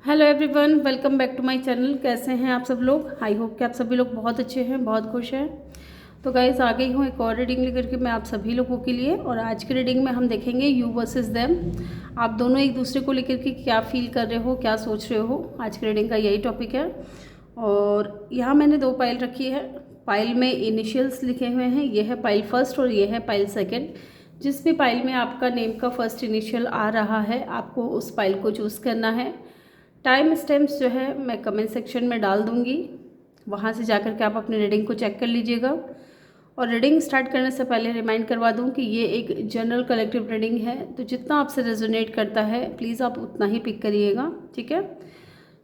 Hello everyone, welcome back to my channel. कैसे हैं आप सब लोग? आई होप कि आप सभी लोग बहुत अच्छे हैं, बहुत खुश हैं। तो गाइस, आ गई हूँ एक और रीडिंग लेकर के मैं आप सभी लोगों के लिए। और आज की रीडिंग में हम देखेंगे यू वर्सेस देम। आप दोनों एक दूसरे को लेकर के क्या फील कर रहे हो, क्या सोच रहे हो, आज की रीडिंग का यही टॉपिक है। और यहाँ मैंने दो पाइल रखी है। पाइल में इनिशियल्स लिखे हुए हैं, ये है पाइल फर्स्ट और ये है पाइल सेकेंड। जिस भी पाइल में आपका नेम का फर्स्ट इनिशियल आ रहा है, आपको उस पाइल को चूज़ करना है। टाइम स्टैम्प्स जो है मैं कमेंट सेक्शन में डाल दूँगी, वहाँ से जाकर के आप अपनी रीडिंग को चेक कर लीजिएगा। और रीडिंग स्टार्ट करने से पहले रिमाइंड करवा दूँ कि ये एक जनरल कलेक्टिव रीडिंग है, तो जितना आपसे रेजोनेट करता है प्लीज़ आप उतना ही पिक करिएगा, ठीक है।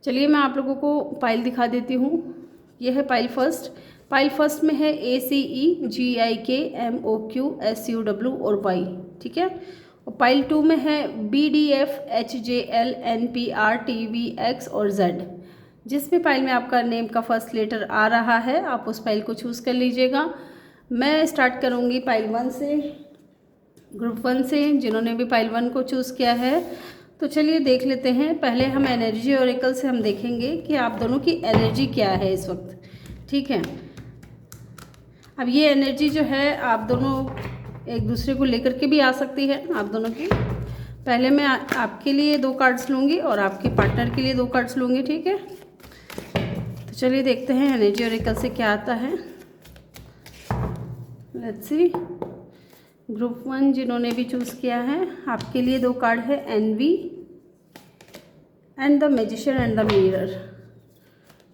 चलिए मैं आप लोगों को पाइल दिखा देती हूँ। ये है पाइल फर्स्ट। पाइल फर्स्ट में है ACE GIK MOQ SUW और Y, ठीक है। और पाइल 2 में है BDF HJL NPR TVX और Z। जिस भी पाइल में आपका नेम का फर्स्ट लेटर आ रहा है आप उस पाइल को चूज़ कर लीजिएगा। मैं स्टार्ट करूँगी पाइल 1 से, ग्रुप 1 से। जिन्होंने भी पाइल 1 को चूज़ किया है तो चलिए देख लेते हैं। पहले हम एनर्जी ओरेकल से हम देखेंगे कि आप दोनों की एनर्जी क्या है इस वक्त, ठीक है। अब ये एनर्जी जो है आप दोनों एक दूसरे को लेकर के भी आ सकती है, आप दोनों की। पहले मैं आपके लिए 2 कार्ड्स लूँगी और आपके पार्टनर के लिए 2 कार्ड्स लूँगी, ठीक है। तो चलिए देखते हैं एनर्जी ओरेकल से क्या आता है। Let's see. ग्रुप 1 जिन्होंने भी चूज़ किया है, आपके लिए 2 कार्ड है envy and the magician and the mirror,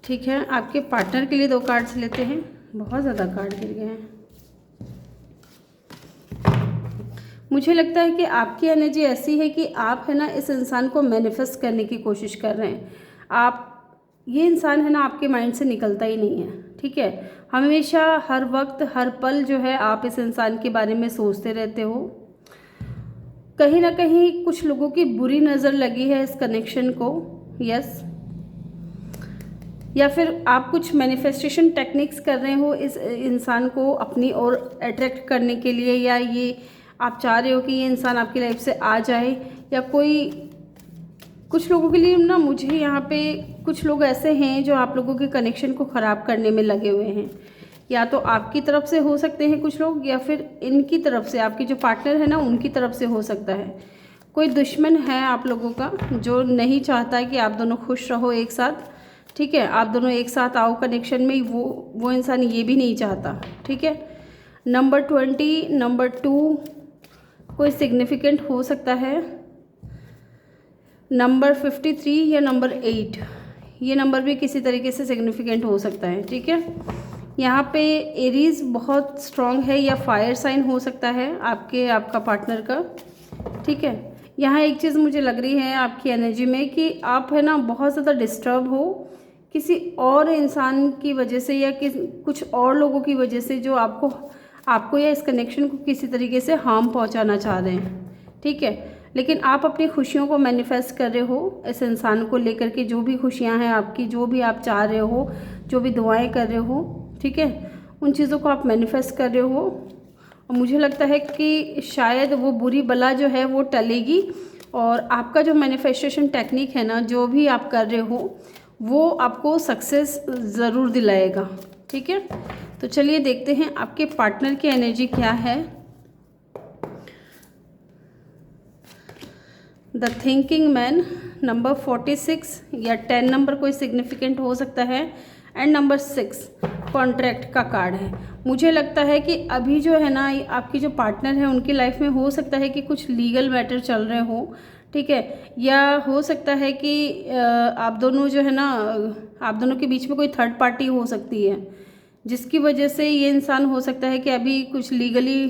ठीक है। आपके पार्टनर के लिए 2 कार्ड्स लेते हैं। बहुत ज़्यादा कार्ड गिर गए हैं। मुझे लगता है कि आपकी एनर्जी ऐसी है कि आप है ना इस इंसान को मैनिफेस्ट करने की कोशिश कर रहे हैं। आप ये इंसान है ना आपके माइंड से निकलता ही नहीं है, ठीक है। हमेशा हर वक्त हर पल जो है आप इस इंसान के बारे में सोचते रहते हो। कहीं ना कहीं कुछ लोगों की बुरी नज़र लगी है इस कनेक्शन को, यस। या फिर आप कुछ मैनिफेस्टेशन टेक्निक्स कर रहे हो इस इंसान को अपनी ओर अट्रैक्ट करने के लिए, या ये आप चाह रहे हो कि ये इंसान आपकी लाइफ से आ जाए। या कोई कुछ लोगों के लिए ना, मुझे यहाँ पे कुछ लोग ऐसे हैं जो आप लोगों के कनेक्शन को ख़राब करने में लगे हुए हैं। या तो आपकी तरफ से हो सकते हैं कुछ लोग, या फिर इनकी तरफ से, आपके जो पार्टनर है ना उनकी तरफ से हो सकता है। कोई दुश्मन है आप लोगों का जो नहीं चाहता है कि आप दोनों खुश रहो एक साथ, ठीक है। आप दोनों एक साथ आओ कनेक्शन में, वो इंसान ये भी नहीं चाहता, ठीक है। नंबर 20, नंबर 2 कोई सिग्निफिकेंट हो सकता है। नंबर 53 या नंबर 8, ये नंबर भी किसी तरीके से सिग्निफिकेंट हो सकता है, ठीक है। यहाँ पे एरीज बहुत स्ट्रॉन्ग है, या फायर साइन हो सकता है आपका पार्टनर का, ठीक है। यहाँ एक चीज़ मुझे लग रही है आपकी एनर्जी में कि आप है ना बहुत ज़्यादा डिस्टर्ब हो किसी और इंसान की वजह से, या कुछ और लोगों की वजह से जो आपको या इस कनेक्शन को किसी तरीके से हार्म पहुंचाना चाह रहे हैं, ठीक है। लेकिन आप अपनी खुशियों को मैनिफेस्ट कर रहे हो इस इंसान को लेकर के। जो भी खुशियां हैं आपकी, जो भी आप चाह रहे हो, जो भी दुआएं कर रहे हो, ठीक है, उन चीज़ों को आप मैनिफेस्ट कर रहे हो। और मुझे लगता है कि शायद वो बुरी बला जो है वो टलेगी, और आपका जो मैनिफेस्टेशन टेक्निक है ना, जो भी आप कर रहे हो, वो आपको सक्सेस ज़रूर दिलाएगा, ठीक है। तो चलिए देखते हैं आपके पार्टनर की एनर्जी क्या है। द थिंकिंग मैन, नंबर 46 या 10 नंबर कोई सिग्निफिकेंट हो सकता है, एंड नंबर 6 कॉन्ट्रैक्ट का कार्ड है। मुझे लगता है कि अभी जो है ना आपकी जो पार्टनर है उनकी लाइफ में हो सकता है कि कुछ लीगल मैटर चल रहे हो, ठीक है। या हो सकता है कि आप दोनों जो है ना, आप दोनों के बीच में कोई थर्ड पार्टी हो सकती है, जिसकी वजह से ये इंसान हो सकता है कि अभी कुछ लीगली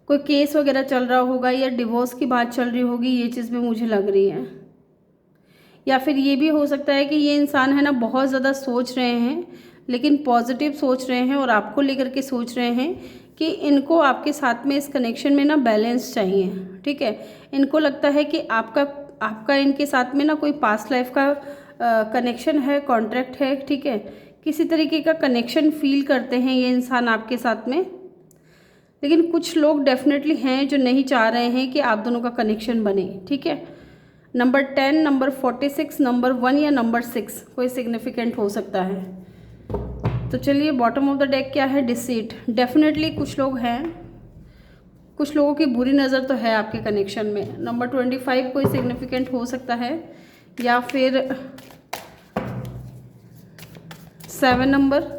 कोई केस वगैरह चल रहा होगा, या डिवोर्स की बात चल रही होगी, ये चीज़ भी मुझे लग रही है। या फिर ये भी हो सकता है कि ये इंसान है ना बहुत ज़्यादा सोच रहे हैं, लेकिन पॉजिटिव सोच रहे हैं, और आपको लेकर के सोच रहे हैं कि इनको आपके साथ में इस कनेक्शन में ना बैलेंस चाहिए, ठीक है। इनको लगता है कि आपका इनके साथ में ना कोई पास्ट लाइफ का कनेक्शन है, कॉन्ट्रैक्ट है, ठीक है। किसी तरीके का कनेक्शन फील करते हैं ये इंसान आपके साथ में। लेकिन कुछ लोग डेफिनेटली हैं जो नहीं चाह रहे हैं कि आप दोनों का कनेक्शन बने, ठीक है। नंबर 10, नंबर 46, नंबर 1 या नंबर 6 कोई सिग्निफिकेंट हो सकता है। तो चलिए, बॉटम ऑफ द डेक क्या है? डिसीट। डेफिनेटली कुछ लोग हैं, कुछ लोगों की बुरी नज़र तो है आपके कनेक्शन में। नंबर 25 कोई सिग्निफिकेंट हो सकता है, या फिर 7 नंबर।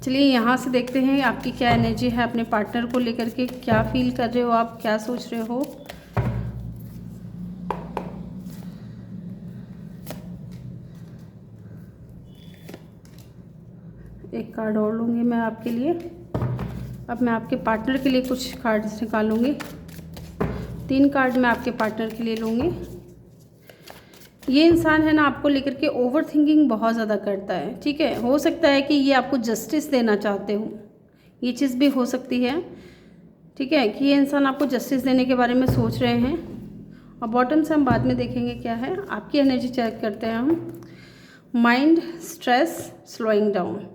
चलिए यहाँ से देखते हैं आपकी क्या एनर्जी है अपने पार्टनर को लेकर के, क्या फील कर रहे हो आप, क्या सोच रहे हो। एक कार्ड और लूँगी मैं आपके लिए। अब मैं आपके पार्टनर के लिए कुछ कार्ड्स निकालूंगी। 3 कार्ड मैं आपके पार्टनर के लिए लूँगी। ये इंसान है ना, आपको लेकर के ओवर थिंकिंग बहुत ज़्यादा करता है, ठीक है। हो सकता है कि ये आपको जस्टिस देना चाहते हो, ये चीज़ भी हो सकती है, ठीक है, कि ये इंसान आपको जस्टिस देने के बारे में सोच रहे हैं। और बॉटम से हम बाद में देखेंगे क्या है। आपकी एनर्जी चेक करते हैं हम। Mind, stress, slowing down.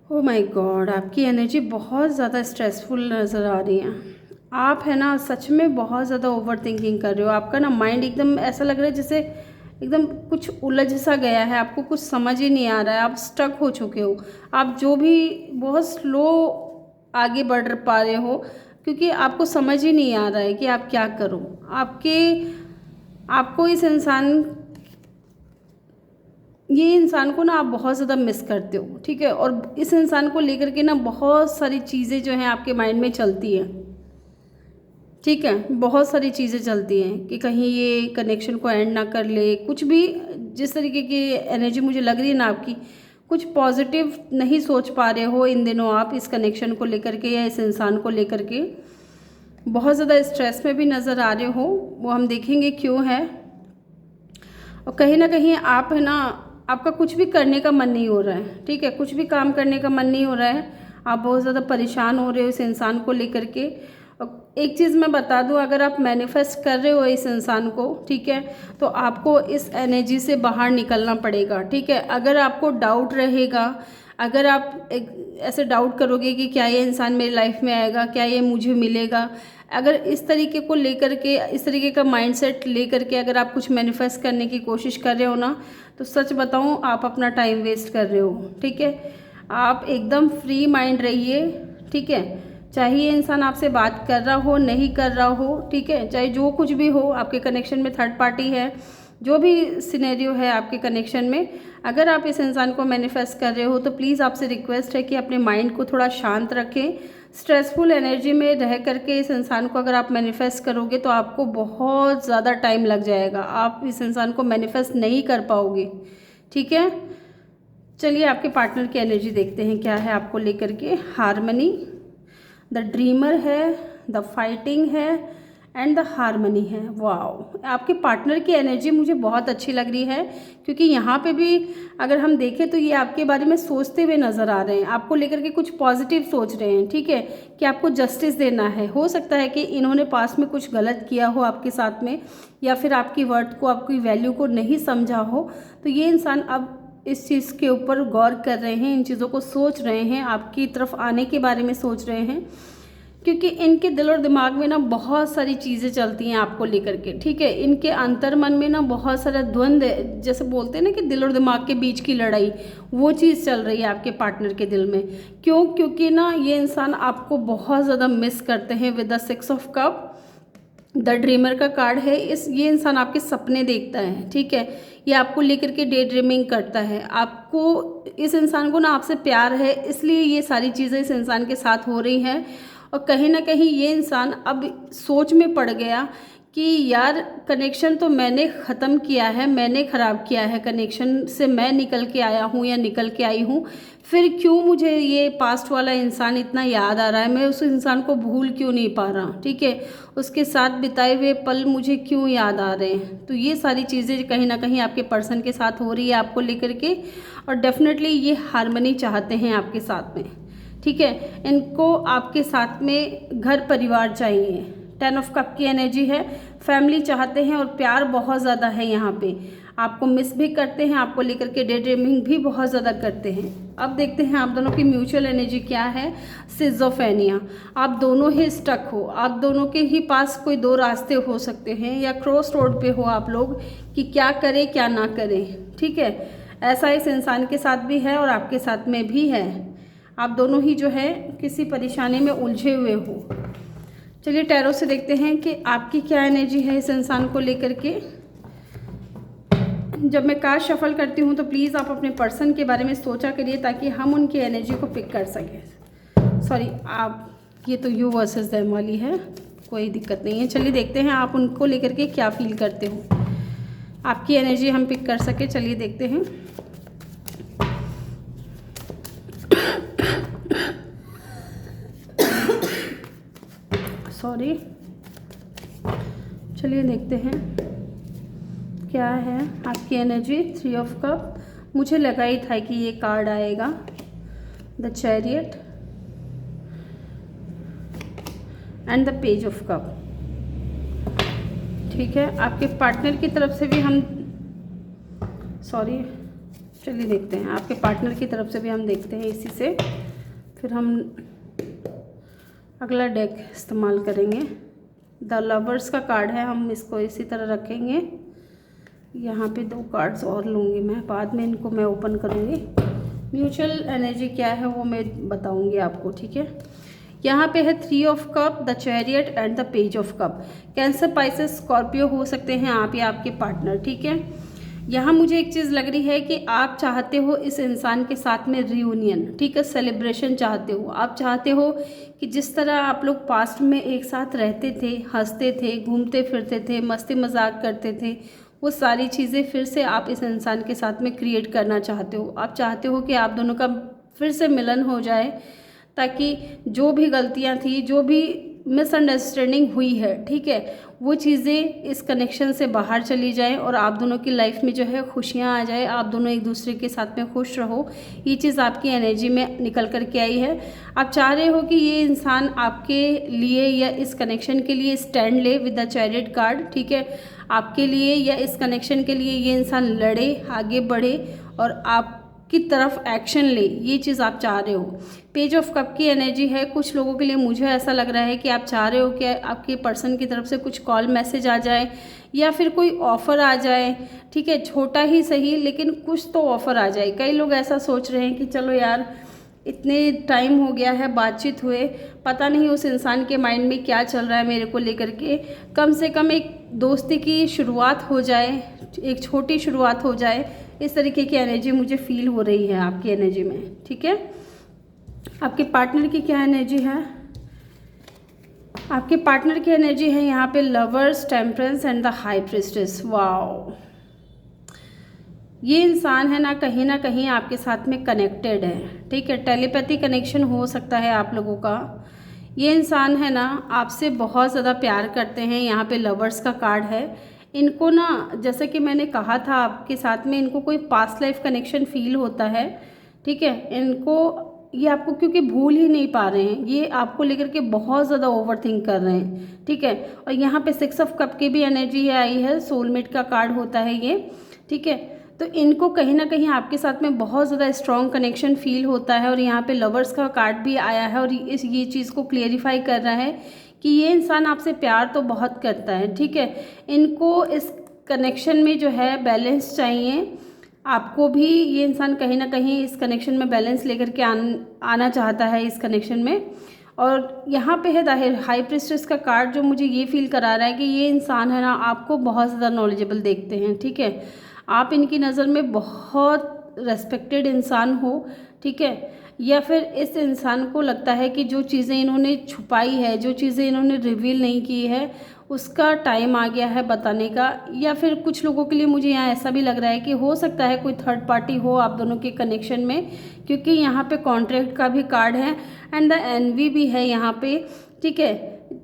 Oh my God, आपकी एनर्जी बहुत ज़्यादा स्ट्रेसफुल नज़र आ रही है। आप है ना सच में बहुत ज़्यादा ओवर थिंकिंग कर रहे हो। आपका ना माइंड एकदम ऐसा लग रहा है जैसे एकदम कुछ उलझ सा गया है, आपको कुछ समझ ही नहीं आ रहा है, आप स्टक हो चुके हो। आप जो भी बहुत स्लो आगे बढ़ पा रहे हो, क्योंकि आपको समझ ही नहीं आ रहा है कि आप क्या करो। आपको ये इंसान को ना आप बहुत ज़्यादा मिस करते हो, ठीक है। और इस इंसान को लेकर के ना बहुत सारी चीज़ें जो हैं आपके माइंड में चलती हैं, ठीक है। बहुत सारी चीज़ें चलती हैं कि कहीं ये कनेक्शन को एंड ना कर ले, कुछ भी। जिस तरीके की एनर्जी मुझे लग रही है ना आपकी, कुछ पॉजिटिव नहीं सोच पा रहे हो इन दिनों आप इस कनेक्शन को लेकर के या इस इंसान को लेकर के। बहुत ज़्यादा स्ट्रेस में भी नज़र आ रहे हो, वो हम देखेंगे क्यों है। और कहीं ना कहीं आप है ना, आपका कुछ भी करने का मन नहीं हो रहा है, ठीक है, कुछ भी काम करने का मन नहीं हो रहा है। आप बहुत ज़्यादा परेशान हो रहे हो इस इंसान को लेकर के। और एक चीज़ मैं बता दूं, अगर आप मैनिफेस्ट कर रहे हो इस इंसान को, ठीक है, तो आपको इस एनर्जी से बाहर निकलना पड़ेगा, ठीक है। अगर आपको डाउट रहेगा, अगर आप ऐसे डाउट करोगे कि क्या ये इंसान मेरी लाइफ में आएगा, क्या ये मुझे मिलेगा, अगर इस तरीके को लेकर के, इस तरीके का माइंडसेट लेकर के अगर आप कुछ मैनिफेस्ट करने की कोशिश कर रहे हो ना, तो सच बताऊं आप अपना टाइम वेस्ट कर रहे हो, ठीक है। आप एकदम फ्री माइंड रहिए, ठीक है। चाहे ये इंसान आपसे बात कर रहा हो, नहीं कर रहा हो, ठीक है, चाहे जो कुछ भी हो, आपके कनेक्शन में थर्ड पार्टी है, जो भी सिनेरियो है आपके कनेक्शन में, अगर आप इस इंसान को मैनिफेस्ट कर रहे हो तो प्लीज़ आपसे रिक्वेस्ट है कि अपने माइंड को थोड़ा शांत रखें। स्ट्रेसफुल एनर्जी में रह करके इस इंसान को अगर आप मैनिफेस्ट करोगे तो आपको बहुत ज़्यादा टाइम लग जाएगा, आप इस इंसान को मैनिफेस्ट नहीं कर पाओगे, ठीक है। चलिए आपके पार्टनर की एनर्जी देखते हैं क्या है आपको लेकर के। हारमनी, द ड्रीमर है, द फाइटिंग है एंड द हारमनी है। वाओ, आपके पार्टनर की एनर्जी मुझे बहुत अच्छी लग रही है, क्योंकि यहाँ पे भी अगर हम देखें तो ये आपके बारे में सोचते हुए नज़र आ रहे हैं, आपको लेकर के कुछ पॉजिटिव सोच रहे हैं, ठीक है, कि आपको जस्टिस देना है। हो सकता है कि इन्होंने पास में कुछ गलत किया हो आपके साथ में, या फिर आपकी वर्थ को, आपकी वैल्यू को नहीं समझा हो, तो ये इंसान अब इस चीज़ के ऊपर गौर कर रहे हैं, इन चीज़ों को सोच रहे हैं, आपकी तरफ आने के बारे में सोच रहे हैं, क्योंकि इनके दिल और दिमाग में ना बहुत सारी चीज़ें चलती हैं आपको लेकर के, ठीक है। इनके अंतर मन में ना बहुत सारा द्वंद्व, जैसे बोलते हैं ना कि दिल और दिमाग के बीच की लड़ाई, वो चीज़ चल रही है आपके पार्टनर के दिल में। क्यों? क्योंकि ना ये इंसान आपको बहुत ज़्यादा मिस करते हैं। With the 6 of cup, the dreamer का कार्ड है। ये इंसान आपके सपने देखता है, ठीक है, ये आपको लेकर के डे ड्रीमिंग करता है। आपको, इस इंसान को ना आपसे प्यार है, इसलिए ये सारी चीज़ें इस इंसान के साथ हो रही हैं। और कहीं ना कहीं ये इंसान अब सोच में पड़ गया कि यार कनेक्शन तो मैंने ख़त्म किया है, मैंने ख़राब किया है, कनेक्शन से मैं निकल के आया हूँ या निकल के आई हूँ, फिर क्यों मुझे ये पास्ट वाला इंसान इतना याद आ रहा है, मैं उस इंसान को भूल क्यों नहीं पा रहा, ठीक है, उसके साथ बिताए हुए पल मुझे क्यों याद आ रहे हैं। तो ये सारी चीज़ें कहीं ना कहीं आपके पर्सन के साथ हो रही है आपको लेकर के, और डेफिनेटली ये हारमनी चाहते हैं आपके साथ में, ठीक है। इनको आपके साथ में घर परिवार चाहिए, 10 ऑफ कप की एनर्जी है, फैमिली चाहते हैं और प्यार बहुत ज़्यादा है यहाँ पे, आपको मिस भी करते हैं, आपको लेकर के डे ड्रीमिंग भी बहुत ज़्यादा करते हैं। अब देखते हैं आप दोनों की म्यूचुअल एनर्जी क्या है। सिज़ोफ्रेनिया, आप दोनों ही स्टक हो, आप दोनों के ही पास कोई दो रास्ते हो सकते हैं या क्रॉस रोड पे हो आप लोग कि क्या करें क्या ना करें, ठीक है। ऐसा इस इंसान के साथ भी है और आपके साथ में भी है, आप दोनों ही जो है किसी परेशानी में उलझे हुए हो। चलिए टैरो से देखते हैं कि आपकी क्या एनर्जी है इस इंसान को लेकर के। जब मैं कार्ड शफल करती हूँ तो प्लीज़ आप अपने पर्सन के बारे में सोचा करिए ताकि हम उनकी एनर्जी को पिक कर सकें। सॉरी, आप ये तो यू वर्सेस देम वाली है, कोई दिक्कत नहीं है। चलिए देखते हैं आप उनको लेकर के क्या फील करते हो, आपकी एनर्जी हम पिक कर सके। चलिए देखते हैं। सॉरी, चलिए देखते हैं क्या है आपकी एनर्जी। 3 ऑफ कप, मुझे लगा ही था कि ये कार्ड आएगा। The chariot and the page of cup, ठीक है। आपके पार्टनर की तरफ से भी हम चलिए देखते हैं आपके पार्टनर की तरफ से भी हम देखते हैं इसी से, फिर हम अगला डेक इस्तेमाल करेंगे। द लवर्स का कार्ड है, हम इसको इसी तरह रखेंगे। यहाँ पे 2 कार्ड्स और लूँगी मैं, बाद में इनको मैं ओपन करूँगी। म्यूचुअल एनर्जी क्या है वो मैं बताऊँगी आपको, ठीक है। यहाँ पे है 3 of cup, the chariot and the page of cup. Cancer, Pisces, Scorpio हो सकते हैं आप या आपके पार्टनर, ठीक है। यहाँ मुझे एक चीज़ लग रही है कि आप चाहते हो इस इंसान के साथ में रियूनियन, ठीक है, सेलिब्रेशन चाहते हो। आप चाहते हो कि जिस तरह आप लोग पास्ट में एक साथ रहते थे, हंसते थे, घूमते फिरते थे, मस्ती मजाक करते थे, वो सारी चीज़ें फिर से आप इस इंसान के साथ में क्रिएट करना चाहते हो। आप चाहते हो कि आप दोनों का फिर से मिलन हो जाए ताकि जो भी गलतियाँ थी, जो भी मिसअंडरस्टैंडिंग हुई है, ठीक है, वो चीज़ें इस कनेक्शन से बाहर चली जाएं और आप दोनों की लाइफ में जो है खुशियाँ आ जाए, आप दोनों एक दूसरे के साथ में खुश रहो। ये चीज़ आपकी एनर्जी में निकल कर के आई है। आप चाह रहे हो कि ये इंसान आपके लिए या इस कनेक्शन के लिए स्टैंड ले विद द चैरियट कार्ड, ठीक है। आपके लिए या इस कनेक्शन के लिए ये इंसान लड़े, आगे बढ़े और आप की तरफ एक्शन ले, ये चीज़ आप चाह रहे हो। पेज ऑफ कप की एनर्जी है, कुछ लोगों के लिए मुझे ऐसा लग रहा है कि आप चाह रहे हो कि आपके पर्सन की तरफ से कुछ कॉल मैसेज आ जाए या फिर कोई ऑफ़र आ जाए, ठीक है, छोटा ही सही लेकिन कुछ तो ऑफ़र आ जाए। कई लोग ऐसा सोच रहे हैं कि चलो यार इतने टाइम हो गया है बातचीत हुए, पता नहीं उस इंसान के माइंड में क्या चल रहा है मेरे को लेकर के, कम से कम एक दोस्ती की शुरुआत हो जाए, एक छोटी शुरुआत हो जाए। इस तरीके की एनर्जी मुझे फील हो रही है आपकी एनर्जी में, ठीक है। आपके पार्टनर की क्या एनर्जी है? आपके पार्टनर की एनर्जी है यहाँ पे lovers, temperance and the high priestess. Wow, ये इंसान है ना कहीं आपके साथ में कनेक्टेड है, ठीक है। टेलीपैथी कनेक्शन हो सकता है आप लोगों का। ये इंसान है ना आपसे बहुत ज़्यादा प्यार करते हैं। यहाँ पे लवर्स का कार्ड है। इनको ना, जैसे कि मैंने कहा था, आपके साथ में इनको कोई पास्ट लाइफ कनेक्शन फील होता है, ठीक है। इनको ये आपको क्योंकि भूल ही नहीं पा रहे हैं, ये आपको लेकर के बहुत ज़्यादा ओवर थिंक कर रहे हैं, ठीक है। और यहाँ पे 6 ऑफ कप की भी एनर्जी आई है, सोलमेट का कार्ड होता है ये, ठीक है। तो इनको कहीं ना कहीं आपके साथ में बहुत ज़्यादा स्ट्रॉन्ग कनेक्शन फील होता है। और यहाँ पे लवर्स का कार्ड भी आया है और ये चीज़ को क्लियरिफाई कर रहा है कि ये इंसान आपसे प्यार तो बहुत करता है, ठीक है। इनको इस कनेक्शन में जो है बैलेंस चाहिए। आपको भी ये इंसान कहीं ना कहीं इस कनेक्शन में बैलेंस लेकर के आना चाहता है इस कनेक्शन में। और यहाँ पे है द हाई प्रीस्टेस का कार्ड, जो मुझे ये फील करा रहा है कि ये इंसान है ना आपको बहुत ज़्यादा नॉलेजेबल देखते हैं, ठीक है। आप इनकी नज़र में बहुत रेस्पेक्टेड इंसान हो, ठीक है। या फिर इस इंसान को लगता है कि जो चीज़ें इन्होंने छुपाई है, जो चीज़ें इन्होंने रिवील नहीं की है, उसका टाइम आ गया है बताने का। या फिर कुछ लोगों के लिए मुझे यहाँ ऐसा भी लग रहा है कि हो सकता है कोई थर्ड पार्टी हो आप दोनों के कनेक्शन में, क्योंकि यहाँ पे कॉन्ट्रैक्ट का भी कार्ड है एंड द एनवी भी है यहाँ पे, ठीक है।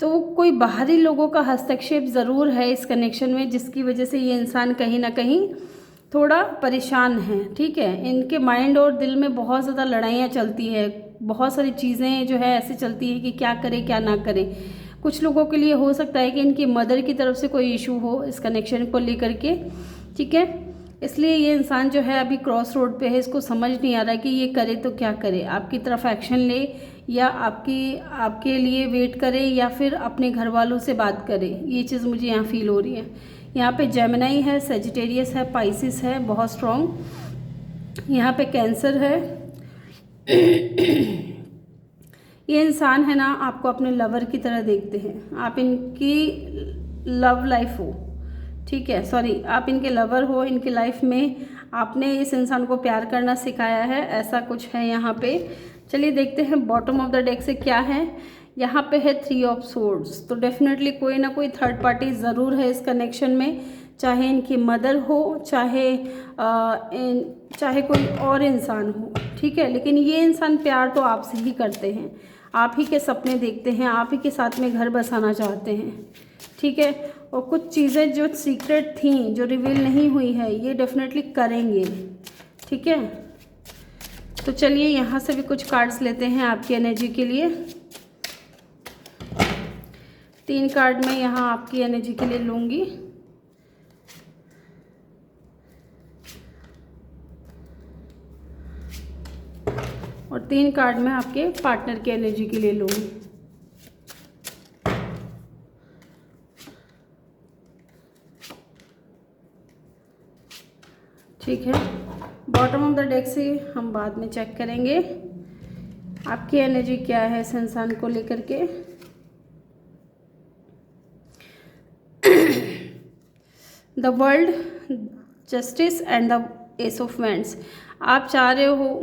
तो कोई बाहरी लोगों का हस्तक्षेप ज़रूर है इस कनेक्शन में, जिसकी वजह से ये इंसान कहीं ना कहीं थोड़ा परेशान है, ठीक है। इनके माइंड और दिल में बहुत ज़्यादा लड़ाइयाँ चलती है, बहुत सारी चीज़ें जो है ऐसे चलती है कि क्या करें क्या ना करें। कुछ लोगों के लिए हो सकता है कि इनकी मदर की तरफ से कोई इशू हो इस कनेक्शन को लेकर के, ठीक है। इसलिए ये इंसान जो है अभी क्रॉस रोड पे है, इसको समझ नहीं आ रहा है कि ये करे तो क्या करे, आपकी तरफ एक्शन ले या आपके लिए वेट करे या फिर अपने घर वालों से बात करे। ये चीज़ मुझे यहाँ फील हो रही है। यहाँ पे जेमिनी है, सेजिटेरियस है, पाइसिस है बहुत स्ट्रॉन्ग, यहाँ पे कैंसर है। ये इंसान है ना आपको अपने लवर की तरह देखते हैं, आप इनकी लव लाइफ हो, ठीक है, सॉरी आप इनके लवर हो, इनकी लाइफ में आपने इस इंसान को प्यार करना सिखाया है, ऐसा कुछ है यहाँ पे। चलिए देखते हैं बॉटम ऑफ द डेक से क्या है। यहाँ पे है 3 ऑफ सोर्ड्स, तो डेफिनेटली कोई ना कोई थर्ड पार्टी ज़रूर है इस कनेक्शन में, चाहे इनकी मदर हो, चाहे कोई और इंसान हो, ठीक है। लेकिन ये इंसान प्यार तो आपसे ही करते हैं, आप ही के सपने देखते हैं, आप ही के साथ में घर बसाना चाहते हैं, ठीक है। और कुछ चीज़ें जो सीक्रेट थी, जो रिवील नहीं हुई है, ये डेफिनेटली करेंगे, ठीक है। तो चलिए यहाँ से भी कुछ कार्ड्स लेते हैं आपकी एनर्जी के लिए। 3 कार्ड मैं यहाँ आपकी एनर्जी के लिए लूँगी। और 3 कार्ड मैं आपके पार्टनर की एनर्जी के लिए लूँगी। ठीक है, बॉटम ऑफ द डेक से हम बाद में चेक करेंगे आपकी एनर्जी क्या है इस इंसान को लेकर के। The world, justice and the S of wands. आप चाह रहे हो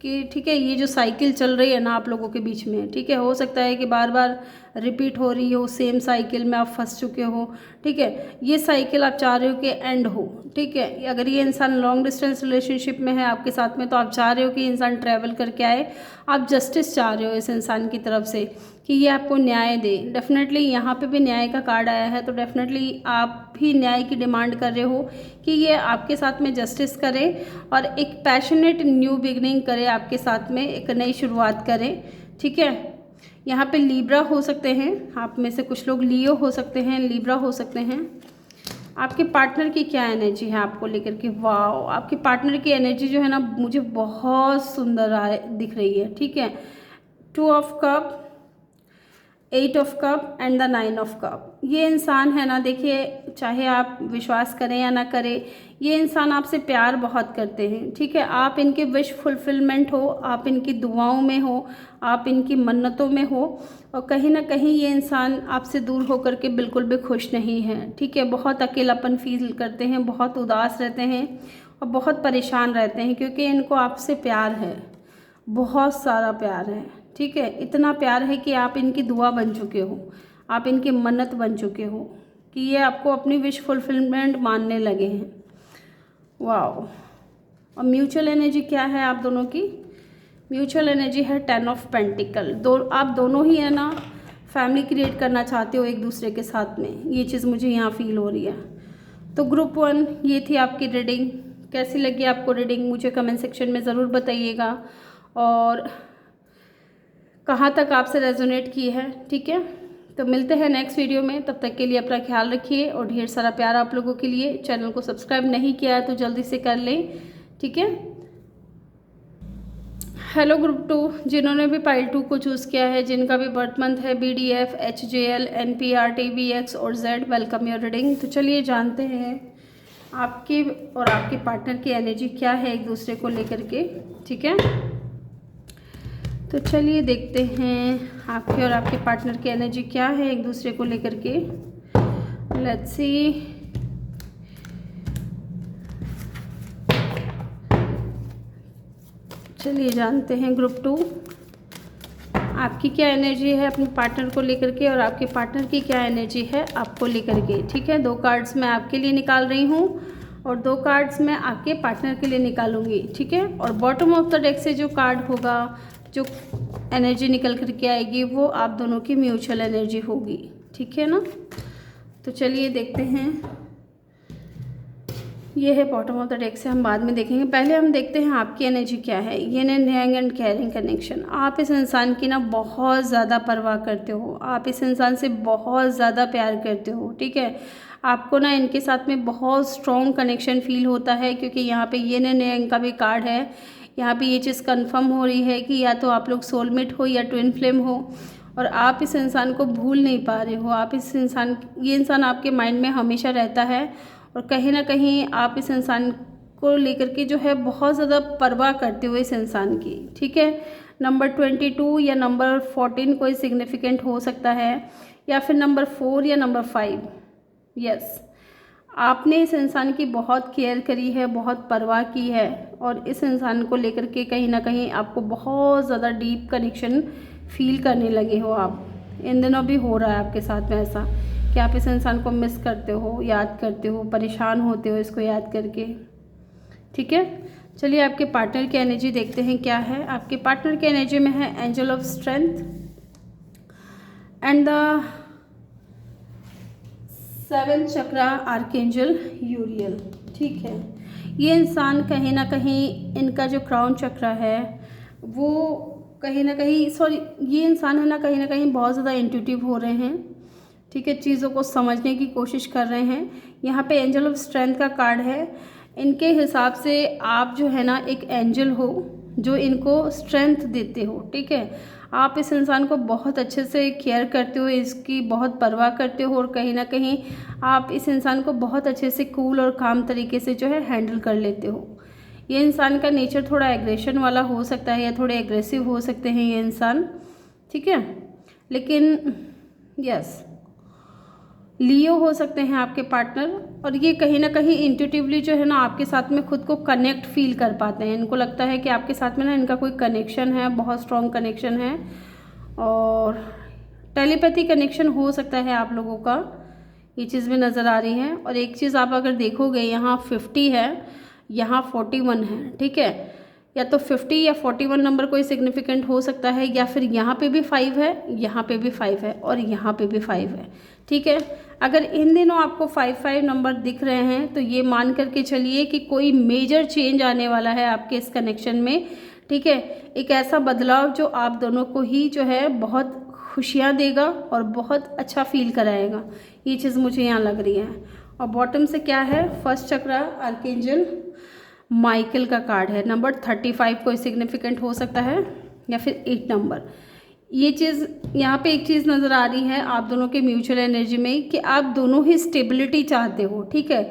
कि ठीक है, ये जो साइकिल चल रही है ना आप लोगों के बीच में, ठीक है, हो सकता है कि बार बार रिपीट हो रही हो, सेम साइकिल में आप फंस चुके हो, ठीक है। ये साइकिल आप चाह रहे हो कि एंड हो, ठीक है। अगर ये इंसान लॉन्ग डिस्टेंस रिलेशनशिप में है आपके साथ में, तो आप चाह रहे हो कि इंसान ट्रैवल करके आए, आप जस्टिस चाह रहे हो इस इंसान की तरफ से कि ये आपको न्याय दे। डेफिनेटली यहाँ पे भी न्याय का कार्ड आया है, तो डेफिनेटली आप भी न्याय की डिमांड कर रहे हो कि ये आपके साथ में जस्टिस करे और एक पैशनेट न्यू बिगनिंग करे, आपके साथ में एक नई शुरुआत करे, ठीक है। यहाँ पे लिब्रा हो सकते हैं, आप में से कुछ लोग लियो हो सकते हैं, लिब्रा हो सकते हैं। आपके पार्टनर की क्या एनर्जी है आपको लेकर के? वाह, आपके पार्टनर की एनर्जी जो है ना मुझे बहुत सुंदर दिख रही है, ठीक है। 2 of cup, 8 of cup and the 9 of cup. ये इंसान है ना, देखिए, चाहे आप विश्वास करें या ना करें, ये इंसान आपसे प्यार बहुत करते हैं, ठीक है। आप इनके विश फुलफिलमेंट हो, आप इनकी दुआओं में हो, आप इनकी मन्नतों में हो, और कहीं ना कहीं ये इंसान आपसे दूर होकर के बिल्कुल भी खुश नहीं है, ठीक है। बहुत अकेलापन फील करते हैं, बहुत उदास रहते हैं और बहुत परेशान रहते हैं, क्योंकि इनको आपसे प्यार है, बहुत सारा प्यार है, ठीक है। इतना प्यार है कि आप इनकी दुआ बन चुके हो, आप इनकी मन्नत बन चुके हो कि ये आपको अपनी विश फुलफिलमेंट मानने लगे हैं। वाह। और म्यूचुअल एनर्जी क्या है आप दोनों की? म्यूचुअल एनर्जी है 10 ऑफ पेंटिकल। आप दोनों ही है ना फैमिली क्रिएट करना चाहते हो एक दूसरे के साथ में, ये चीज़ मुझे यहाँ फील हो रही है। तो ग्रुप 1 ये थी आपकी रीडिंग। कैसी लगी आपको रीडिंग मुझे कमेंट सेक्शन में ज़रूर बताइएगा, और कहाँ तक आपसे रेजोनेट की है, ठीक है। तो मिलते हैं नेक्स्ट वीडियो में, तब तक के लिए अपना ख्याल रखिए और ढेर सारा प्यार आप लोगों के लिए। चैनल को सब्सक्राइब नहीं किया है तो जल्दी से कर लें, ठीक है। हेलो ग्रुप 2, जिन्होंने भी पाइल 2 को चूज़ किया है, जिनका भी बर्थ मंथ है BDF, HJL, NPR, TBX और Z, वेलकम योर रीडिंग। तो चलिए जानते हैं आपकी और आपके पार्टनर की एनर्जी क्या है एक दूसरे को लेकर के, ठीक है। तो चलिए देखते हैं आपके और आपके पार्टनर की एनर्जी क्या है एक दूसरे को लेकर के। Let's see. चलिए जानते हैं ग्रुप 2 आपकी क्या एनर्जी है अपने पार्टनर को लेकर के, और आपके पार्टनर की क्या एनर्जी है आपको लेकर के, ठीक है। 2 कार्ड्स मैं आपके लिए निकाल रही हूँ और 2 कार्ड्स मैं आपके पार्टनर के लिए निकालूंगी, ठीक है। और बॉटम ऑफ द डेक से जो कार्ड होगा, जो एनर्जी निकल कर के आएगी, वो आप दोनों की म्यूचुअल एनर्जी होगी, ठीक है ना। तो चलिए देखते हैं ये है बॉटम ऑफ द डेक से हम बाद में देखेंगे। पहले हम देखते हैं आपकी एनर्जी क्या है। ये नैंग एंड केयरिंग कनेक्शन। आप इस इंसान की ना बहुत ज़्यादा परवाह करते हो, आप इस इंसान से बहुत ज़्यादा प्यार करते हो, ठीक है। आपको ना इनके साथ में बहुत स्ट्रॉन्ग कनेक्शन फील होता है, क्योंकि यहाँ पे ये नैंग का भी कार्ड है। यहाँ पे ये चीज़ कंफर्म हो रही है कि या तो आप लोग सोलमेट हो या ट्विन फ्लेम हो, और आप इस इंसान को भूल नहीं पा रहे हो। आप इस इंसान, ये इंसान आपके माइंड में हमेशा रहता है, और कहीं ना कहीं आप इस इंसान को लेकर के जो है बहुत ज़्यादा परवाह करते हो इस इंसान की, ठीक है। नंबर 22 या नंबर 14 कोई सिग्निफिकेंट हो सकता है, या फिर नंबर 4 या नंबर 5। यस, आपने इस इंसान की बहुत केयर करी है, बहुत परवाह की है, और इस इंसान को लेकर के कहीं ना कहीं आपको बहुत ज़्यादा डीप कनेक्शन फील करने लगे हो आप। इन दिनों भी हो रहा है आपके साथ में ऐसा कि आप इस इंसान को मिस करते हो, याद करते हो, परेशान होते हो इसको याद करके, ठीक है। चलिए आपके पार्टनर की एनर्जी देखते हैं क्या है। आपके पार्टनर की एनर्जी में है angel of strength and the 7th chakra archangel Uriel, ठीक है। ये इंसान कहीं ना कहीं, इनका जो क्राउन चक्रा है वो कहीं ना कहीं, सॉरी, ये इंसान है ना कहीं बहुत ज़्यादा इंट्यूटिव हो रहे हैं, ठीक है। चीज़ों को समझने की कोशिश कर रहे हैं। यहाँ पे एंजल ऑफ स्ट्रेंथ का कार्ड है। इनके हिसाब से आप जो है ना एक एंजल हो जो इनको स्ट्रेंथ देते हो, ठीक है। आप इस इंसान को बहुत अच्छे से केयर करते हो, इसकी बहुत परवाह करते हो, और कहीं ना कहीं आप इस इंसान को बहुत अच्छे से कूल और काम तरीके से जो है हैंडल कर लेते हो। ये इंसान का नेचर थोड़ा एग्रेशन वाला हो सकता है, या थोड़े एग्रेसिव हो सकते हैं ये इंसान, ठीक है। लेकिन यस, लियो हो सकते हैं आपके पार्टनर, और ये कहीं ना कहीं इंट्यूटिवली जो है ना आपके साथ में खुद को कनेक्ट फील कर पाते हैं। इनको लगता है कि आपके साथ में ना इनका कोई कनेक्शन है, बहुत स्ट्रॉन्ग कनेक्शन है, और टेलीपैथी कनेक्शन हो सकता है आप लोगों का, ये चीज़ भी नज़र आ रही है। और एक चीज़ आप अगर देखोगे, यहाँ 50 है, यहाँ 41 है, ठीक है। या तो 50 या 41 नंबर कोई सिग्निफिकेंट हो सकता है, या फिर यहाँ पे भी 5 है, यहाँ पे भी 5 है, और यहाँ पे भी 5 है, ठीक है। अगर इन दिनों आपको 5-5 नंबर दिख रहे हैं तो ये मान करके चलिए कि कोई मेजर चेंज आने वाला है आपके इस कनेक्शन में, ठीक है। एक ऐसा बदलाव जो आप दोनों को ही जो है बहुत खुशियाँ देगा और बहुत अच्छा फील कराएगा, ये चीज़ मुझे यहाँ लग रही है। और बॉटम से क्या है, 1st चक्रा आर्कएंजल माइकल का कार्ड है। नंबर 35 कोई सिग्निफिकेंट हो सकता है, या फिर 8 नंबर। ये चीज़ यहाँ पे एक चीज़ नज़र आ रही है आप दोनों के म्यूचुअल एनर्जी में कि आप दोनों ही स्टेबिलिटी चाहते हो, ठीक है,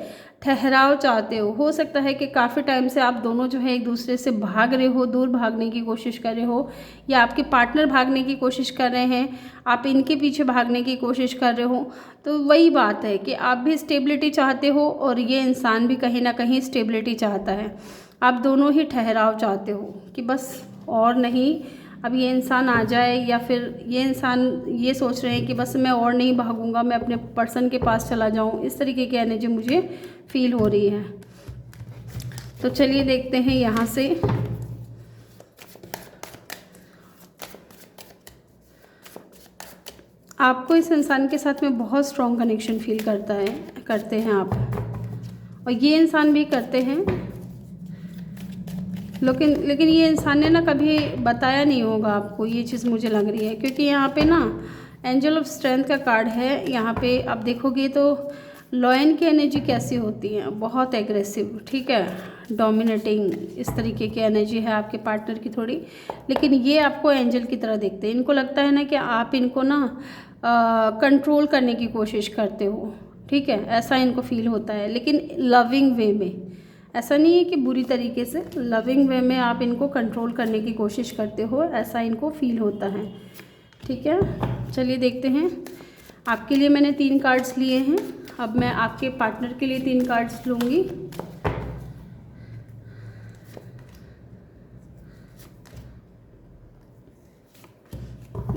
ठहराव चाहते हो सकता है कि काफ़ी टाइम से आप दोनों जो है एक दूसरे से भाग रहे हो, दूर भागने की कोशिश कर रहे हो, या आपके पार्टनर भागने की कोशिश कर रहे हैं, आप इनके पीछे भागने की कोशिश कर रहे हो। तो वही बात है कि आप भी स्टेबिलिटी चाहते हो, और ये इंसान भी कहीं ना कहीं स्टेबिलिटी चाहता है। आप दोनों ही ठहराव चाहते हो कि बस और नहीं, अब ये इंसान आ जाए, या फिर ये इंसान ये सोच रहे हैं कि बस मैं और नहीं भागूंगा, मैं अपने पर्सन के पास चला जाऊं। इस तरीके की एनर्जी मुझे फील हो रही है। तो चलिए देखते हैं यहाँ से आपको इस इंसान के साथ में बहुत स्ट्रॉन्ग कनेक्शन फील करते हैं आप, और ये इंसान भी करते हैं। लेकिन ये इंसान ने ना कभी बताया नहीं होगा आपको, ये चीज़ मुझे लग रही है, क्योंकि यहाँ पे ना एंजल ऑफ स्ट्रेंथ का कार्ड है। यहाँ पे आप देखोगे तो लॉयन की एनर्जी कैसी होती है, बहुत एग्रेसिव, ठीक है, डोमिनेटिंग, इस तरीके की एनर्जी है आपके पार्टनर की थोड़ी। लेकिन ये आपको एंजल की तरह देखते हैं। इनको लगता है ना कि आप इनको ना कंट्रोल करने की कोशिश करते हो, ठीक है, ऐसा इनको फील होता है। लेकिन लविंग वे में, ऐसा नहीं है कि बुरी तरीके से, लविंग वे में आप इनको कंट्रोल करने की कोशिश करते हो, ऐसा इनको फील होता है, ठीक है। चलिए देखते हैं। आपके लिए मैंने 3 कार्ड्स लिए हैं, अब मैं आपके पार्टनर के लिए 3 कार्ड्स लूँगी।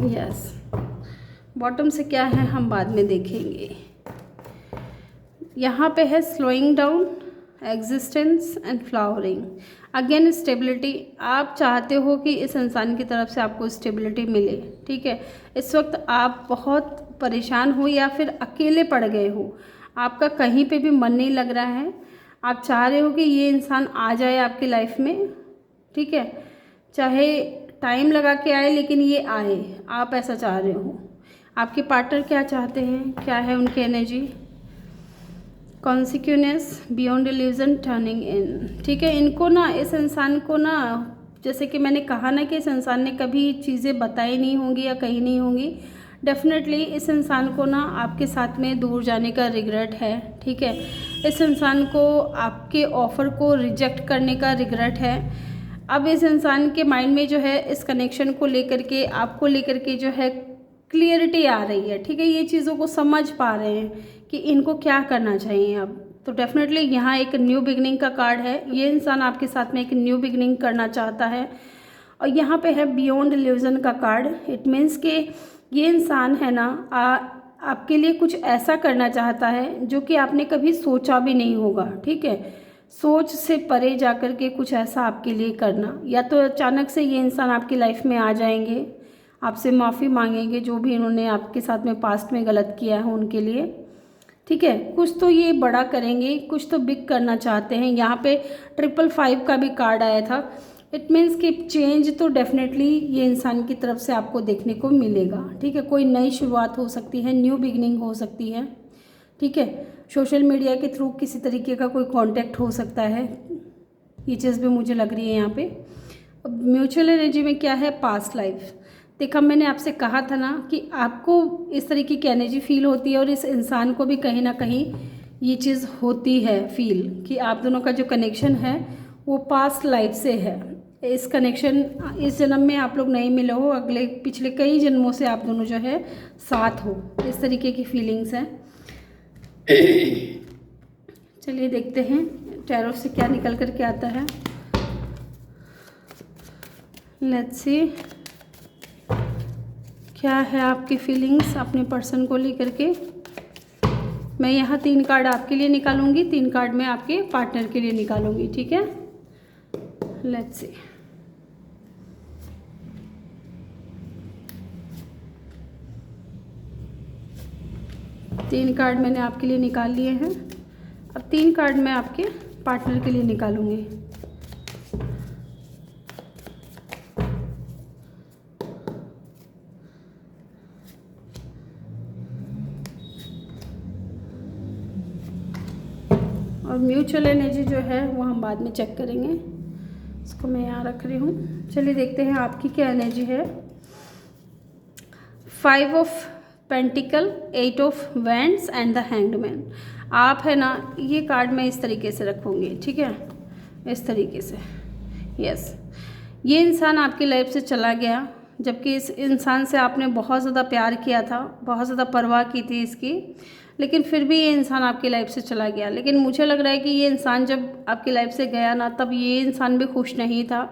यस, बॉटम से क्या है हम बाद में देखेंगे। यहाँ पे है slowing down, existence and flowering. Again stability, आप चाहते हो कि इस इंसान की तरफ से आपको स्टेबिलिटी मिले, ठीक है। इस वक्त आप बहुत परेशान हो या फिर अकेले पड़ गए हो, आपका कहीं पे भी मन नहीं लग रहा है, आप चाह रहे हो कि ये इंसान आ जाए आपकी लाइफ में, ठीक है, चाहे टाइम लगा के आए लेकिन ये आए, आप ऐसा चाह रहे हो। आपके पार्टनर क्या चाहते हैं, क्या है उनकी energy? Consequence, beyond illusion, turning इन, ठीक है। इनको ना, इस इंसान को ना, जैसे कि मैंने कहा ना कि इस इंसान ने कभी चीज़ें बताई नहीं होंगी या कही नहीं होंगी। डेफिनेटली इस इंसान को ना आपके साथ में दूर जाने का रिग्रेट है, ठीक है। इस इंसान को आपके ऑफ़र को रिजेक्ट करने का रिग्रेट है। अब इस इंसान के माइंड में जो है इस कनेक्शन को लेकर के, आपको लेकर के जो है क्लियरिटी आ रही है, ठीक है। ये चीज़ों को समझ पा रहे हैं कि इनको क्या करना चाहिए अब। तो डेफिनेटली यहाँ एक न्यू बिगनिंग का कार्ड है। ये इंसान आपके साथ में एक न्यू बिगनिंग करना चाहता है। और यहाँ पे है बियॉन्ड इल्यूजन का कार्ड। इट मीन्स कि ये इंसान है ना आपके लिए कुछ ऐसा करना चाहता है जो कि आपने कभी सोचा भी नहीं होगा, ठीक है। सोच से परे जाकर के कुछ ऐसा आपके लिए करना, या तो अचानक से ये इंसान आपकी लाइफ में आ जाएंगे, आपसे माफ़ी मांगेंगे जो भी इन्होंने आपके साथ में पास्ट में गलत किया है उनके लिए, ठीक है। कुछ तो ये बड़ा करेंगे, कुछ तो बिग करना चाहते हैं। यहाँ पे 555 का भी कार्ड आया था। इट मीन्स कि चेंज तो डेफिनेटली ये इंसान की तरफ से आपको देखने को मिलेगा, ठीक है। कोई नई शुरुआत हो सकती है, न्यू बिगनिंग हो सकती है, ठीक है। सोशल मीडिया के थ्रू किसी तरीके का कोई कांटेक्ट हो सकता है, ये चीज़ भी मुझे लग रही है यहाँ पे। अब म्यूचुअल एनर्जी में क्या है, पास्ट लाइफ। देखा, मैंने आपसे कहा था ना कि आपको इस तरीके की एनर्जी फील होती है और इस इंसान को भी कहीं ना कहीं ये चीज़ होती है फील कि आप दोनों का जो कनेक्शन है वो पास्ट लाइफ से है। इस कनेक्शन, इस जन्म में आप लोग नहीं मिले हो, अगले पिछले कई जन्मों से आप दोनों जो है साथ हो, इस तरीके की फीलिंग्स हैं। चलिए देखते हैं टैरो से क्या निकल कर के आता है। लेट्स सी क्या है आपकी फीलिंग्स अपने पर्सन को लेकर के। मैं यहाँ 3 कार्ड आपके लिए निकालूंगी, 3 कार्ड मैं आपके पार्टनर के लिए निकालूंगी, ठीक है। Let's see. तीन कार्ड मैंने आपके लिए निकाल लिए हैं। अब 3 कार्ड मैं आपके पार्टनर के लिए निकालूंगी। और म्यूचुअल एनर्जी जो है वो हम बाद में चेक करेंगे। इसको मैं यहाँ रख रही हूँ। चलिए देखते हैं आपकी क्या एनर्जी है। 5 of pentacle, 8 of wands and the hanged man. आप है ना, ये कार्ड मैं इस तरीके से रखूँगी, ठीक है, इस तरीके से। यस, ये इंसान आपकी लाइफ से चला गया, जबकि इस इंसान से आपने बहुत ज़्यादा प्यार किया था, बहुत ज़्यादा परवाह की थी इसकी, लेकिन फिर भी ये इंसान आपकी लाइफ से चला गया। लेकिन मुझे लग रहा है कि ये इंसान जब आपकी लाइफ से गया ना, तब ये इंसान भी खुश नहीं था।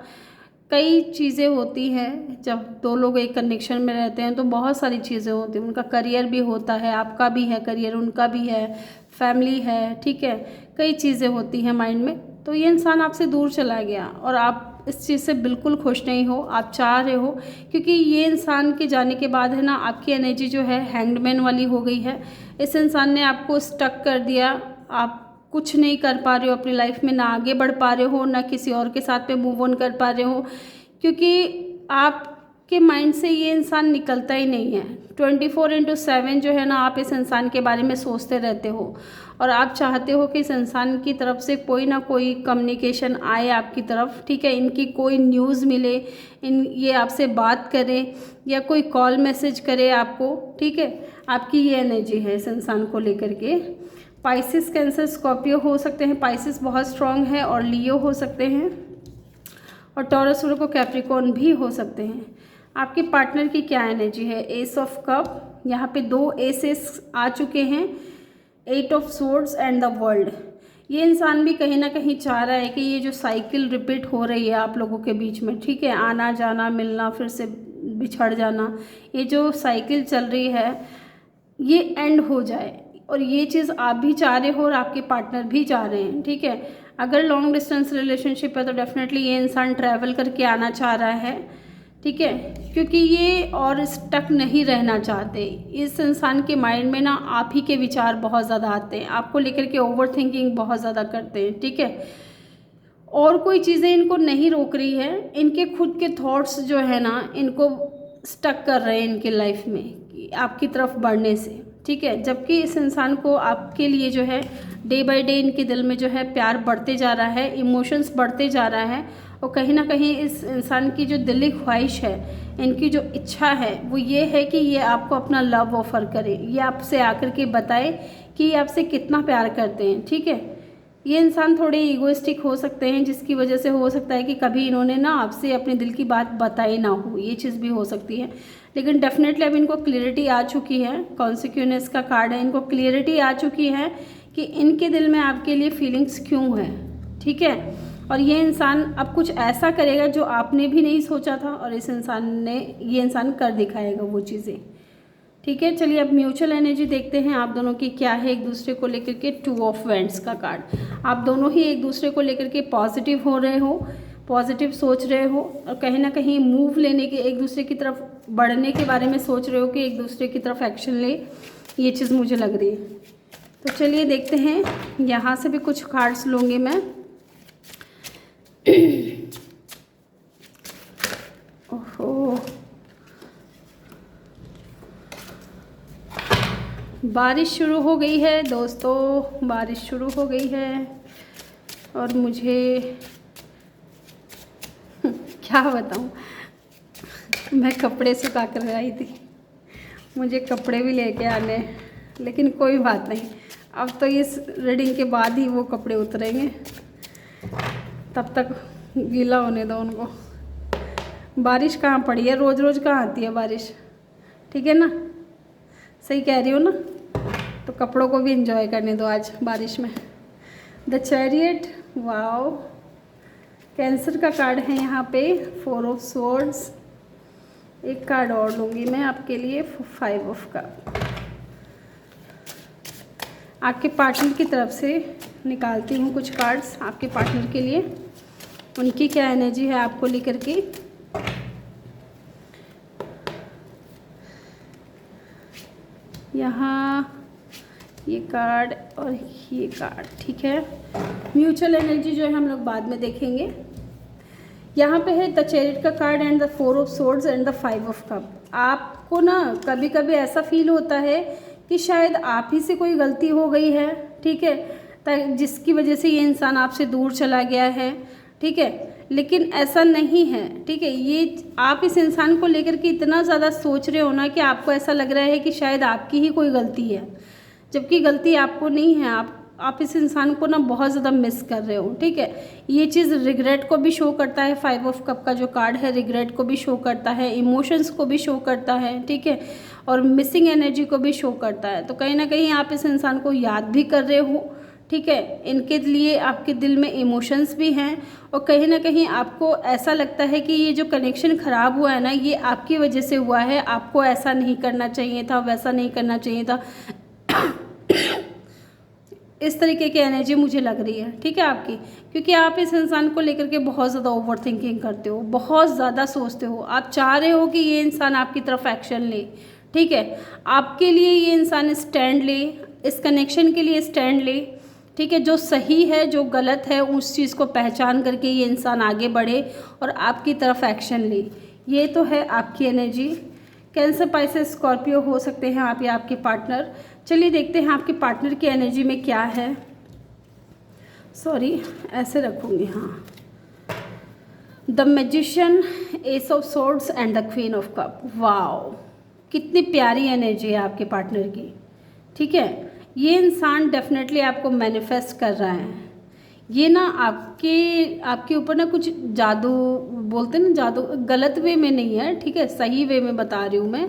कई चीज़ें होती हैं जब 2 लोग एक कनेक्शन में रहते हैं, तो बहुत सारी चीज़ें होती हैं। उनका करियर भी होता है, आपका भी है करियर, उनका भी है, फैमिली है, ठीक है, कई चीज़ें होती हैं माइंड में। तो ये इंसान आपसे दूर चला गया और आप इस चीज़ से बिल्कुल खुश नहीं हो, आप चाह रहे हो, क्योंकि ये इंसान के जाने के बाद है ना, आपकी एनर्जी जो है हैंग्डमैन वाली हो गई है। इस इंसान ने आपको स्टक कर दिया, आप कुछ नहीं कर पा रहे हो अपनी लाइफ में, ना आगे बढ़ पा रहे हो, ना किसी और के साथ में मूव ऑन कर पा रहे हो, क्योंकि आपके माइंड से ये इंसान निकलता ही नहीं है। 24/7 जो है ना, आप इस इंसान के बारे में सोचते रहते हो और आप चाहते हो कि इस इंसान की तरफ से कोई ना कोई कम्युनिकेशन आए आपकी तरफ, ठीक है, इनकी कोई न्यूज़ मिले, ये आपसे बात करे या कोई कॉल मैसेज करे आपको, ठीक है। आपकी ये एनर्जी है इस इंसान को लेकर के। पाइसिस, कैंसर, स्कॉर्पियो हो सकते हैं, पाइसिस बहुत स्ट्रॉन्ग है, और लियो हो सकते हैं, और टॉरस, वर्गो, कैप्रिकॉर्न भी हो सकते हैं। आपके पार्टनर की क्या एनर्जी है? एस ऑफ कप, यहाँ पे 2 एसेस आ चुके हैं, 8 of swords and the world. ये इंसान भी कहीं ना कहीं चाह रहा है कि ये जो साइकिल रिपीट हो रही है आप लोगों के बीच में, ठीक है, आना जाना, मिलना, फिर से बिछड़ जाना, ये जो साइकिल चल रही है ये एंड हो जाए। और ये चीज़ आप भी चाह रहे हो और आपके पार्टनर भी चाह रहे हैं, ठीक है। अगर लॉन्ग डिस्टेंस रिलेशनशिप है तो डेफिनेटली ये इंसान ट्रैवल करके आना चाह रहा है, ठीक है, क्योंकि ये और स्टक नहीं रहना चाहते। इस इंसान के माइंड में ना आप ही के विचार बहुत ज़्यादा आते हैं, आपको लेकर के ओवर थिंकिंग बहुत ज़्यादा करते हैं। ठीक है, और कोई चीज़ें इनको नहीं रोक रही है, इनके खुद के थॉट्स जो है ना इनको स्टक कर रहे हैं इनके लाइफ में कि आपकी तरफ बढ़ने से। ठीक है, जबकि इस इंसान को आपके लिए जो है डे बाय डे इनके दिल में जो है प्यार बढ़ते जा रहा है, इमोशंस बढ़ते जा रहा है, और कहीं ना कहीं इस इंसान की जो दिली ख्वाहिश है, इनकी जो इच्छा है वो ये है कि ये आपको अपना लव ऑफ़र करे, ये आपसे आकर के बताए कि ये आपसे कितना प्यार करते हैं। ठीक है, ये इंसान थोड़े ईगोइस्टिक हो सकते हैं, जिसकी वजह से हो सकता है कि कभी इन्होंने ना आपसे अपने दिल की बात बताई ना हो, ये चीज़ भी हो सकती है। लेकिन डेफिनेटली अब इनको क्लियरिटी आ चुकी है, कॉन्सिक्वेंस का कार्ड है, इनको क्लियरिटी आ चुकी है कि इनके दिल में आपके लिए फीलिंग्स क्यों है। ठीक है, और ये इंसान अब कुछ ऐसा करेगा जो आपने भी नहीं सोचा था, और ये इंसान कर दिखाएगा वो चीज़ें। ठीक है, चलिए अब म्यूचुअल एनर्जी देखते हैं आप दोनों की क्या है एक दूसरे को लेकर के। 2 ऑफ वैंड्स का कार्ड, आप दोनों ही एक दूसरे को लेकर के पॉजिटिव हो रहे हो, पॉजिटिव सोच रहे हो, और कहीं ना कहीं मूव लेने के, एक दूसरे की तरफ बढ़ने के बारे में सोच रहे हो कि एक दूसरे की तरफ एक्शन ले, ये चीज़ मुझे लग रही है। तो चलिए देखते हैं, यहाँ से भी कुछ कार्ड्स लूँगी मैं। ओहो, बारिश शुरू हो गई है दोस्तों, बारिश शुरू हो गई है, और मुझे क्या बताऊं, मैं कपड़े सुखा कर आई थी, मुझे कपड़े भी लेके आने, लेकिन कोई बात नहीं, अब तो इस रीडिंग के बाद ही वो कपड़े उतरेंगे, तब तक गीला होने दो उनको। बारिश कहाँ पड़ी है, रोज़ रोज़ कहाँ आती है बारिश। ठीक है ना, सही कह रही हो ना, तो कपड़ों को भी एंजॉय करने दो आज बारिश में। द चैरियट, वाओ, कैंसर का कार्ड है यहाँ पे, 4 ऑफ स्वॉर्ड्स। एक कार्ड और लूँगी मैं आपके लिए, 5 ऑफ कप। आपके पार्टनर की तरफ से निकालती हूँ कुछ कार्ड्स आपके पार्टनर के लिए, उनकी क्या एनर्जी है आपको लेकर के। यहाँ ये कार्ड और ये कार्ड, ठीक है। म्यूचुअल एनर्जी जो है हम लोग बाद में देखेंगे। यहाँ पे है द चैरियट का card and the 4 of swords and the 5 of cup. आपको ना कभी कभी ऐसा फील होता है कि शायद आप ही से कोई गलती हो गई है, ठीक है, जिसकी वजह से ये इंसान आपसे दूर चला गया है, ठीक है, लेकिन ऐसा नहीं है, ठीक है। ये आप इस इंसान को लेकर के इतना ज़्यादा सोच रहे हो ना कि आपको ऐसा लग रहा है कि शायद आपकी ही कोई गलती है, जबकि गलती आपको नहीं है। आप इस इंसान को ना बहुत ज़्यादा मिस कर रहे हो, ठीक है। ये चीज़ रिग्रेट को भी शो करता है, 5 ऑफ कप का जो कार्ड है रिग्रेट को भी शो करता है, इमोशंस को भी शो करता है, ठीक है, और मिसिंग एनर्जी को भी शो करता है। तो कहीं ना कहीं आप इस इंसान को याद भी कर रहे हो, ठीक है, इनके लिए आपके दिल में इमोशंस भी हैं, और कहीं ना कहीं आपको ऐसा लगता है कि ये जो कनेक्शन ख़राब हुआ है ना, ये आपकी वजह से हुआ है, आपको ऐसा नहीं करना चाहिए था, वैसा नहीं करना चाहिए था। इस तरीके की एनर्जी मुझे लग रही है, ठीक है आपकी, क्योंकि आप इस इंसान को लेकर के बहुत ज़्यादा ओवर थिंकिंग करते हो, बहुत ज़्यादा सोचते हो, आप चाह रहे हो कि ये इंसान आपकी तरफ एक्शन ले, ठीक है, आपके लिए ये इंसान स्टैंड ले, इस कनेक्शन के लिए स्टैंड ले, ठीक है, जो सही है जो गलत है उस चीज़ को पहचान करके ये इंसान आगे बढ़े और आपकी तरफ एक्शन ले। ये तो है आपकी एनर्जी। कैंसर, पाइसेस, स्कॉर्पियो हो सकते हैं आप या आपके पार्टनर। चलिए देखते हैं आपके पार्टनर की एनर्जी में क्या है। सॉरी, ऐसे रखूँगी, हाँ। The magician, S of swords and the queen of cup. Wow, कितनी प्यारी एनर्जी है आपके पार्टनर की, ठीक है। ये इंसान डेफिनेटली आपको मैनिफेस्ट कर रहा है। ये ना आपके ऊपर ना कुछ जादू, बोलते हैं ना जादू, गलत वे में नहीं है, ठीक है, सही वे में बता रही हूँ मैं,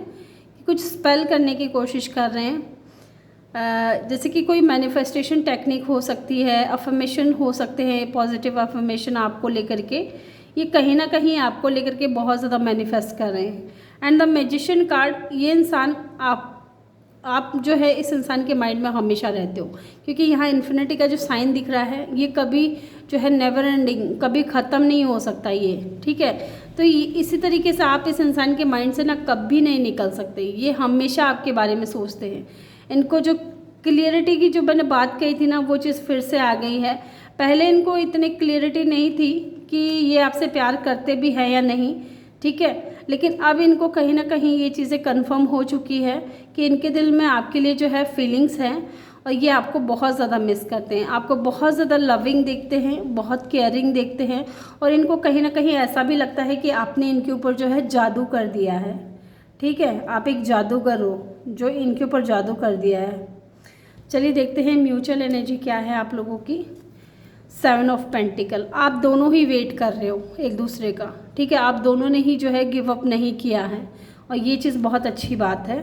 कुछ स्पेल करने की कोशिश कर रहे हैं। जैसे कि कोई मैनिफेस्टेशन टेक्निक हो सकती है, अफर्मेशन हो सकते हैं, पॉजिटिव अफर्मेशन आपको लेकर के, ये कहीं ना कहीं आपको लेकर के बहुत ज़्यादा मैनिफेस्ट कर रहे हैं। एंड द मैजिशियन कार्ड, ये इंसान आप जो है इस इंसान के माइंड में हमेशा रहते हो, क्योंकि यहाँ इन्फिनिटी का जो साइन दिख रहा है ये कभी जो है नेवर एंडिंग, कभी ख़त्म नहीं हो सकता ये, ठीक है। तो इसी तरीके से आप इस इंसान के माइंड से ना कभी नहीं निकल सकते। ये हमेशा आपके बारे में सोचते हैं। इनको जो क्लियरिटी की जो मैंने बात कही थी ना, वो चीज़ फिर से आ गई है। पहले इनको इतनी क्लियरिटी नहीं थी कि ये आपसे प्यार करते भी हैं या नहीं, ठीक है, लेकिन अब इनको कहीं ना कहीं ये चीज़ें कंफर्म हो चुकी है कि इनके दिल में आपके लिए जो है फीलिंग्स हैं और ये आपको बहुत ज़्यादा मिस करते हैं, आपको बहुत ज़्यादा लविंग देखते हैं, बहुत केयरिंग देखते हैं। और इनको कहीं ना कहीं ऐसा भी लगता है कि आपने इनके ऊपर जो है जादू कर दिया है, ठीक है, आप एक जादूगर हो जो इनके ऊपर जादू कर दिया है। चलिए देखते हैं म्यूचुअल एनर्जी क्या है आप लोगों की। 7 ऑफ पेंटिकल, आप दोनों ही वेट कर रहे हो एक दूसरे का, ठीक है, आप दोनों ने ही जो है गिव अप नहीं किया है। और ये चीज़ बहुत अच्छी बात है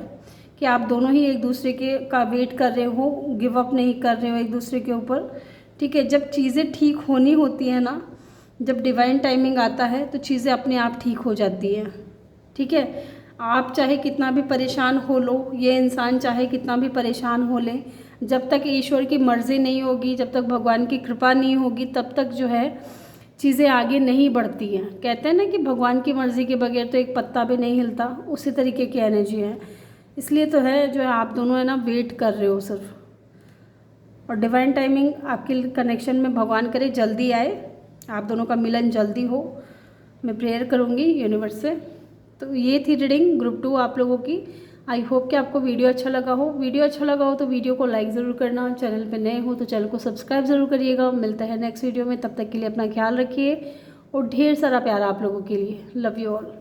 कि आप दोनों ही एक दूसरे के का वेट कर रहे हो, गिव अप नहीं कर रहे हो एक दूसरे के ऊपर, ठीक है। जब चीज़ें ठीक होनी होती है ना, जब डिवाइन टाइमिंग आता है तो चीज़ें अपने आप ठीक हो जाती हैं, ठीक है। आप चाहे कितना भी परेशान हो लो, ये इंसान चाहे कितना भी परेशान हो ले, जब तक ईश्वर की मर्ज़ी नहीं होगी, जब तक भगवान की कृपा नहीं होगी, तब तक जो है चीज़ें आगे नहीं बढ़ती हैं। कहते हैं ना कि भगवान की मर्ज़ी के बगैर तो एक पत्ता भी नहीं हिलता, उसी तरीके की एनर्जी है। इसलिए तो है जो है आप दोनों है ना वेट कर रहे हो सिर्फ, और डिवाइन टाइमिंग आपके कनेक्शन में भगवान करे जल्दी आए, आप दोनों का मिलन जल्दी हो। मैं प्रेयर करूँगी यूनिवर्स से। तो ये थी रीडिंग ग्रुप 2 आप लोगों की। आई होप कि आपको वीडियो अच्छा लगा हो। वीडियो अच्छा लगा हो तो वीडियो को लाइक ज़रूर करना, चैनल पे नए हो तो चैनल को सब्सक्राइब ज़रूर करिएगा। मिलता है नेक्स्ट वीडियो में, तब तक के लिए अपना ख्याल रखिए और ढेर सारा प्यार आप लोगों के लिए। Love you all.